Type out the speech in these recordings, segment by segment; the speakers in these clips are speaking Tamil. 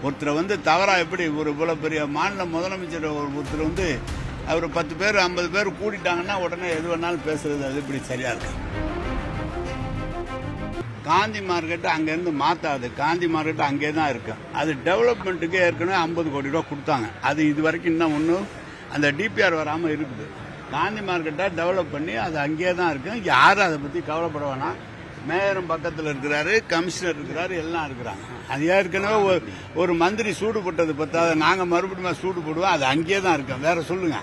ஒருத்தரை வந்து தவறாக எப்படி ஒரு இவ்வளோ பெரிய மாநில முதலமைச்சர் ஒருத்தர் வந்து அவர் 10 பேர் 50 பேர் கூட்டிட்டாங்கன்னா உடனே எது வேணாலும் பேசுறது அது இப்படி சரியா இருக்கு. காந்தி மார்க்கெட்டு அங்கேருந்து மாற்றாது, காந்தி மார்க்கெட்டு அங்கே தான் இருக்கு. அது டெவலப்மெண்ட்டுக்கு ஏற்கனவே 50 கோடி ரூபா கொடுத்தாங்க. அது இது வரைக்கும் இன்னும் ஒன்றும் அந்த டிபிஆர் வராமல் இருக்குது. காந்தி மார்க்கெட்டை டெவலப் பண்ணி அது அங்கேயே தான் இருக்கு. யாரும் அதை பற்றி கவலைப்பட வேணாம். மேயரும் பக்கத்தில் இருக்கிறாரு, கமிஷனர் இருக்கிறாரு, எல்லாம் இருக்கிறாங்க. அது ஏற்கனவே ஒரு மந்திரி சூடு போட்டது பத்தாத நாங்கள் மறுபடியும் சூடு போடுவோம். அது அங்கேயே தான் இருக்கோம். வேற சொல்லுங்க.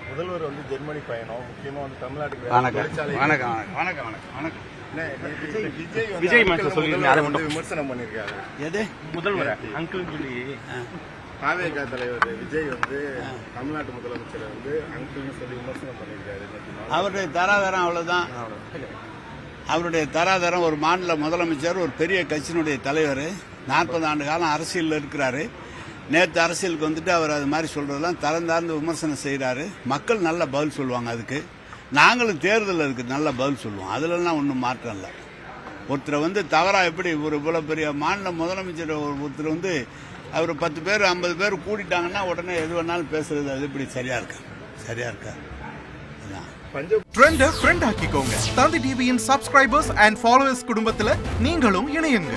முதல்வர் வந்து ஜெர்மனி பயணம், முக்கியமா வந்து தமிழ்நாட்டுக்கு வணக்கம் வணக்கம் வணக்கம் வணக்கம் வணக்கம். விஜய் விமர்சனம் பண்ணிருக்காரு. எது முதல்வர் அங்கிள் சொல்லி பாவேக தலைவர் விஜய் வந்து தமிழ்நாட்டு முதலமைச்சரை வந்து அங்கிள்னு சொல்லி விமர்சனம் பண்ணிருக்காரு. அவருடைய தராதரம் அவ்வளவுதான். அவருடைய தராதரம் ஒரு மாநில முதலமைச்சர், ஒரு பெரிய கட்சியினுடைய தலைவர், 40 ஆண்டு காலம் அரசியலில் இருக்கிறாரு. நேற்று அரசியலுக்கு வந்துட்டு அவர் அது மாதிரி சொல்றதெல்லாம் தரந்தார்ந்து விமர்சனம் செய்கிறாரு. மக்கள் நல்ல பதில் சொல்லுவாங்க. அதுக்கு நாங்களும் தேர்தலில் அதுக்கு நல்ல பதில் சொல்லுவோம். அதுலலாம் ஒன்றும் மாற்றம் இல்லை. ஒருத்தரை வந்து தவறாக எப்படி ஒரு இவ்வளோ பெரிய மாநில முதலமைச்சர் ஒருத்தர் வந்து அவர் 10 பேர் 50 பேர் கூட்டிட்டாங்கன்னா உடனே எது வேணாலும் பேசுறது அது இப்படி சரியா இருக்கு. சரியா இருக்கா? ட்ரெண்ட ஃப்ரெண்ட் ஆக்கிக்கோங்க. தந்தி டிவியின் சப்ஸ்கிரைபர்ஸ் அண்ட் ஃபாலோவர்ஸ் குடும்பத்துல நீங்களும் இணையுங்க.